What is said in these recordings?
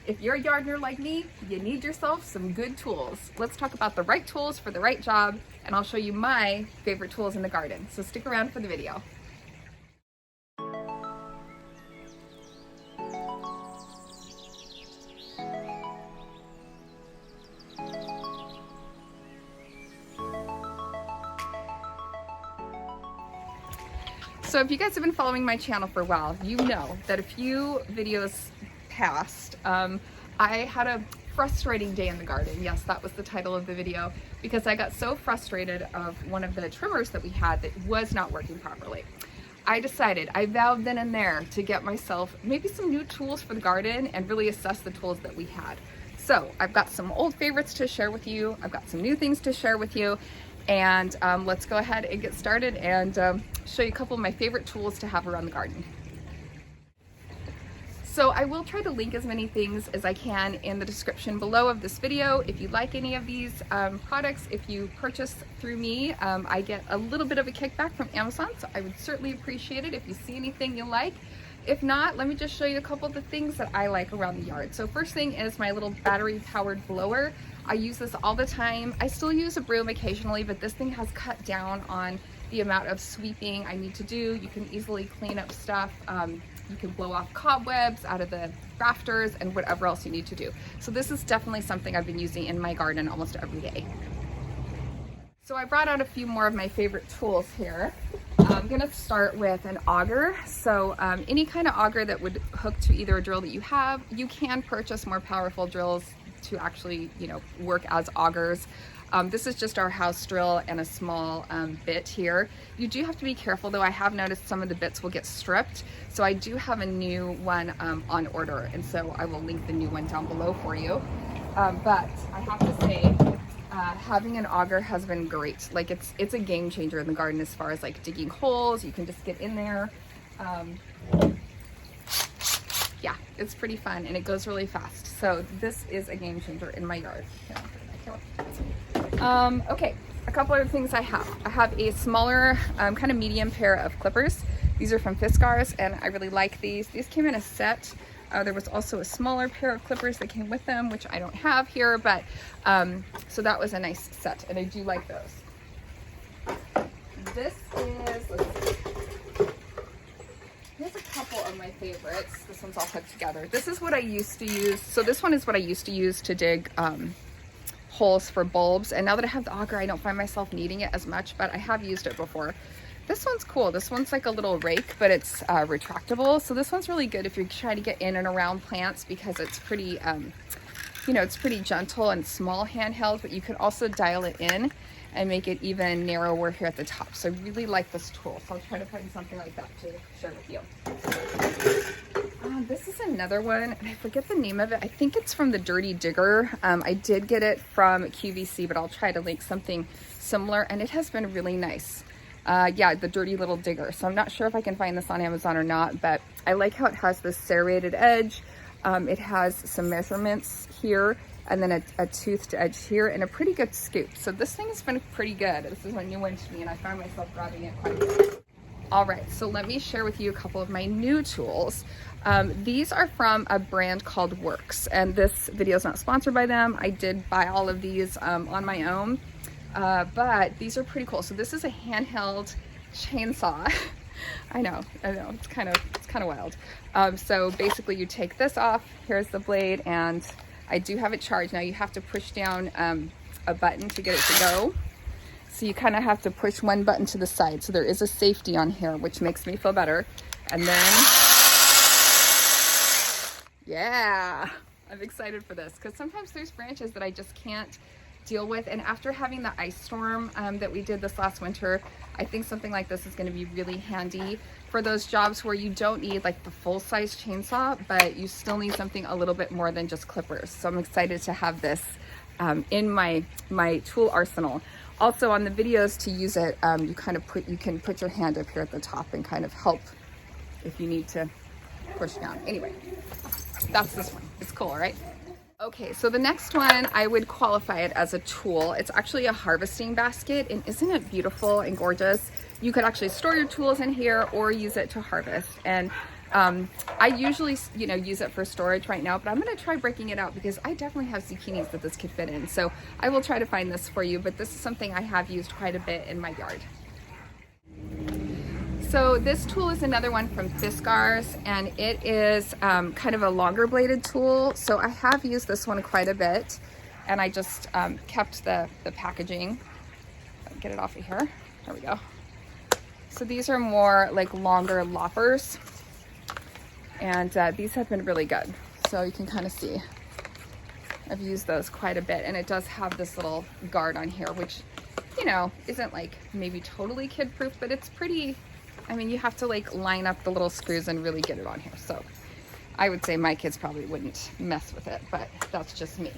If you're a gardener like me, you need yourself some good tools. Let's talk about the right tools for the right job, and I'll show you my favorite tools in the garden. So stick around for the video. So if you guys have been following my channel for a while, you know that a few videos past, I had a frustrating day in the garden. Yes, that was the title of the video, because I got so frustrated of one of the trimmers that we had that was not working properly. I vowed then and there to get myself maybe some new tools for the garden and really assess the tools that we had. So I've got some old favorites to share with you. I've got some new things to share with you. And let's go ahead and get started and show you a couple of my favorite tools to have around the garden. So I will try to link as many things as I can in the description below of this video. If you like any of these products, if you purchase through me, I get a little bit of a kickback from Amazon, so I would certainly appreciate it if you see anything you like. If not, let me just show you a couple of the things that I like around the yard. So first thing is my little battery powered blower. I use this all the time. I still use a broom occasionally, but this thing has cut down on the amount of sweeping I need to do. You can easily clean up stuff. You can blow off cobwebs out of the rafters and whatever else you need to do. So this is definitely something I've been using in my garden almost every day. So I brought out a few more of my favorite tools here. I'm gonna start with an auger. So any kind of auger that would hook to either a drill that you have, you can purchase more powerful drills to actually, work as augers. This is just our house drill and a small bit here. You do have to be careful though. I have noticed some of the bits will get stripped. So I do have a new one on order, and so I will link the new one down below for you. But I have to say, having an auger has been great. Like it's a game changer in the garden as far as like digging holes. You can just get in there. Yeah, it's pretty fun and it goes really fast. So this is a game changer in my yard. Okay, a couple other things I have. I have a smaller, kind of medium pair of clippers. These are from Fiskers and I really like these. These came in a set. There was also a smaller pair of clippers that came with them, which I don't have here, but so that was a nice set and I do like those. This is, let's see. Here's a couple of my favorites. This one's all put together. This is what I used to use. So this one is what I used to use to dig holes for bulbs. And now that I have the auger, I don't find myself needing it as much, but I have used it before. This one's cool. This one's like a little rake, but it's retractable. So this one's really good if you're trying to get in and around plants because it's pretty, it's pretty gentle and small handheld, but you can also dial it in and make it even narrower here at the top. So I really like this tool. So I'll try to find something like that to share with you. This is another one, and I forget the name of it. I think it's from the Dirty Digger. I did get it from QVC, but I'll try to link something similar, and it has been really nice. Yeah, the Dirty Little Digger. So I'm not sure if I can find this on Amazon or not, but I like how it has this serrated edge. It has some measurements here, and then a toothed edge here, and a pretty good scoop. So this thing has been pretty good. This is a new one to me, and I found myself grabbing it quite a bit. All right, so let me share with you a couple of my new tools. These are from a brand called Worx, and this video is not sponsored by them. I did buy all of these on my own, but these are pretty cool. So this is a handheld chainsaw. I know, it's kind of wild. So basically you take this off, here's the blade, and I do have it charged. Now you have to push down a button to get it to go. So you kind of have to push one button to the side. So there is a safety on here, which makes me feel better. And then, yeah, I'm excited for this because sometimes there's branches that I just can't deal with. And after having the ice storm that we did this last winter, I think something like this is going to be really handy for those jobs where you don't need like the full-size chainsaw, but you still need something a little bit more than just clippers. So I'm excited to have this in my tool arsenal. Also on the videos to use it, you can put your hand up here at the top and kind of help if you need to push down. Anyway, that's this one. It's cool, right? Okay, so the next one, I would qualify it as a tool. It's actually a harvesting basket, and isn't it beautiful and gorgeous? You could actually store your tools in here or use it to harvest. And I usually, you know, use it for storage right now, but I'm going to try breaking it out because I definitely have zucchinis that this could fit in. So I will try to find this for you, but this is something I have used quite a bit in my yard. So this tool is another one from Fiskars, and it is kind of a longer bladed tool. So I have used this one quite a bit, and I just kept the packaging. Get it off of here. There we go. So these are more like longer loppers, and these have been really good. So you can kind of see I've used those quite a bit, and it does have this little guard on here, which, you know, isn't like maybe totally kid proof, but it's pretty. I mean, you have to like line up the little screws and really get it on here. So I would say my kids probably wouldn't mess with it, but that's just me.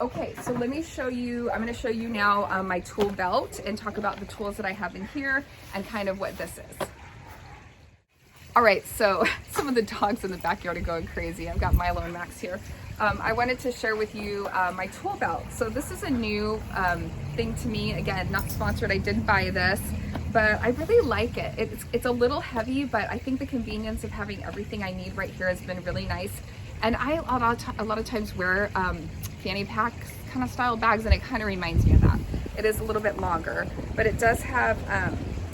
Okay, so let me show you, I'm going to show you now my tool belt and talk about the tools that I have in here and kind of what this is. All right, so some of the dogs in the backyard are going crazy. I've got Milo and Max here. I wanted to share with you my tool belt. So this is a new thing to me. Again, not sponsored. I did buy this, but I really like it. It's a little heavy, but I think the convenience of having everything I need right here has been really nice. And I a lot of times wear fanny pack kind of style bags, and it kind of reminds me of that. It is a little bit longer, but it does have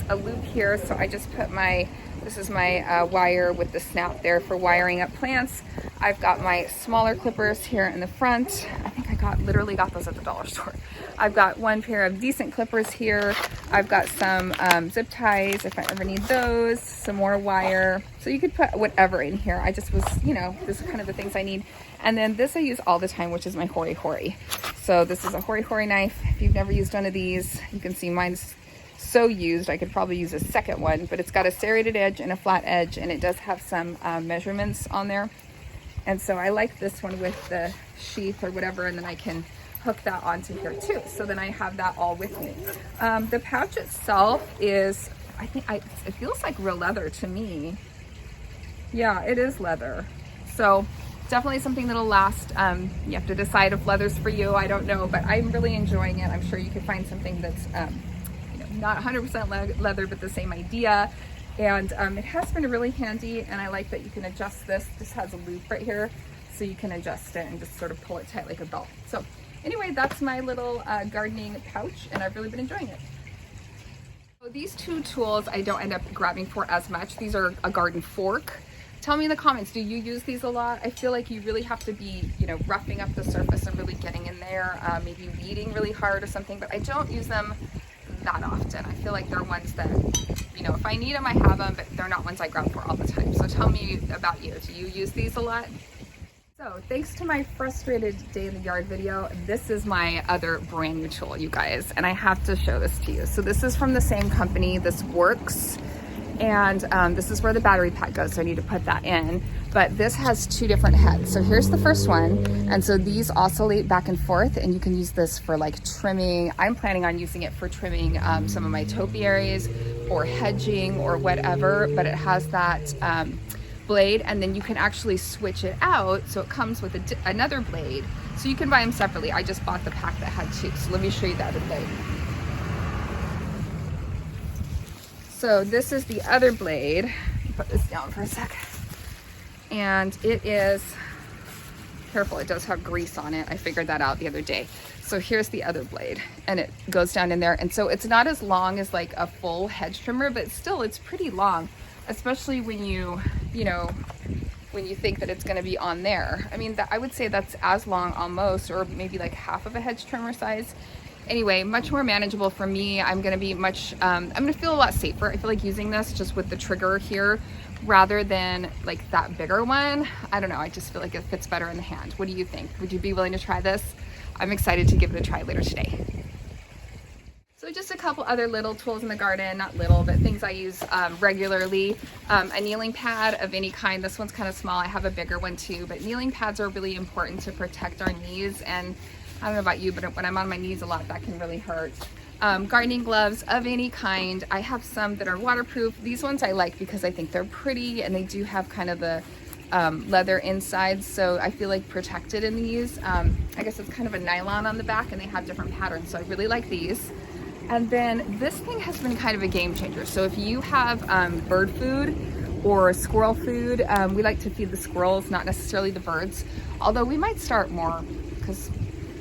a loop here. So I just put this is my wire with the snap there for wiring up plants. I've got my smaller clippers here in the front. I think I literally got those at the dollar store. I've got one pair of decent clippers here. I've got some zip ties if I ever need those, some more wire. So you could put whatever in here. I just was, you know, this is kind of the things I need. And then this I use all the time, which is my Hori. So this is a Hori knife. If you've never used one of these, you can see mine's so used. I could probably use a second one, but it's got a serrated edge and a flat edge, and it does have some measurements on there. And so I like this one with the sheath or whatever, and then I can hook that onto here too. So then I have that all with me. The pouch itself is, I think it feels like real leather to me. Yeah, it is leather. So definitely something that'll last. You have to decide if leather's for you. I don't know, but I'm really enjoying it. I'm sure you could find something that's you know, not 100% leather, but the same idea. And it has been really handy, and I like that you can adjust this. This has a loop right here, so you can adjust it and just sort of pull it tight like a belt. So anyway, that's my little gardening pouch, and I've really been enjoying it. So these two tools I don't end up grabbing for as much. These are a garden fork. Tell me in the comments, do you use these a lot? I feel like you really have to be, you know, roughing up the surface and really getting in there, maybe weeding really hard or something, but I don't use them that often. I feel like they're ones that, you know, if I need them, I have them, but they're not ones I grab for all the time. So tell me about you. Do you use these a lot? So thanks to my frustrated day in the yard video, this is my other brand new tool, you guys, and I have to show this to you. So this is from the same company, this Worx, and this is where the battery pack goes, so I need to put that in. But this has two different heads. So here's the first one, and so these oscillate back and forth, and you can use this for like trimming. I'm planning on using it for trimming some of my topiaries or hedging or whatever, but it has that blade, and then you can actually switch it out, so it comes with another blade. So you can buy them separately. I just bought the pack that had two, so let me show you the other blade. So this is the other blade. Put this down for a sec. And it is, careful, it does have grease on it. I figured that out the other day. So here's the other blade, and it goes down in there. And so it's not as long as like a full hedge trimmer, but still it's pretty long, especially when you know, when you think that it's gonna be on there. I mean, I would say that's as long almost, or maybe like half of a hedge trimmer size. Anyway, much more manageable for me. I'm gonna be I'm gonna feel a lot safer. I feel like using this just with the trigger here rather than like that bigger one. I don't know, I just feel like it fits better in the hand. What do you think? Would you be willing to try this? I'm excited to give it a try later today. So just a couple other little tools in the garden, not little, but things I use regularly. A kneeling pad of any kind. This one's kind of small. I have a bigger one too, but kneeling pads are really important to protect our knees, and I don't know about you, but when I'm on my knees a lot, that can really hurt. Gardening gloves of any kind. I have some that are waterproof. These ones I like because I think they're pretty, and they do have kind of the leather inside, so I feel like protected in these. I guess it's kind of a nylon on the back, and they have different patterns, so I really like these. And then this thing has been kind of a game changer. So if you have bird food or squirrel food. We like to feed the squirrels, not necessarily the birds, although we might start more because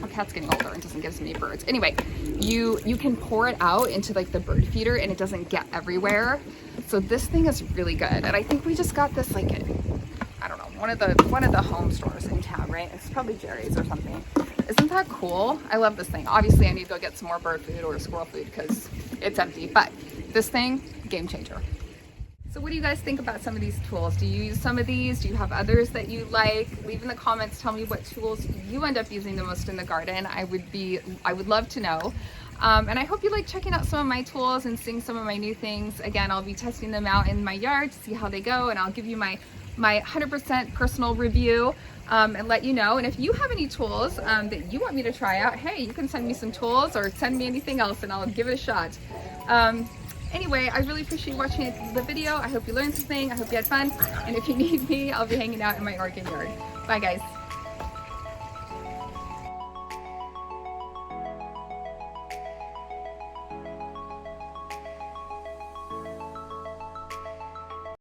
our cat's getting older and doesn't give as many birds. Anyway, you can pour it out into like the bird feeder and it doesn't get everywhere. So this thing is really good. And I think we just got this like at, I don't know, one of the home stores in town, right? It's probably Jerry's or something. Isn't that cool? I love this thing. Obviously I need to go get some more bird food or squirrel food because it's empty, but this thing, game changer. So what do you guys think about some of these tools? Do you use some of these? Do you have others that you like? Leave in the comments, tell me what tools you end up using the most in the garden. I would love to know. And I hope you like checking out some of my tools and seeing some of my new things. Again, I'll be testing them out in my yard to see how they go, and I'll give you my 100% personal review and let you know. And if you have any tools that you want me to try out, hey, you can send me some tools or send me anything else and I'll give it a shot. Anyway, I really appreciate you watching the video. I hope you learned something. I hope you had fun. And if you need me, I'll be hanging out in my Oregon yard. Bye guys.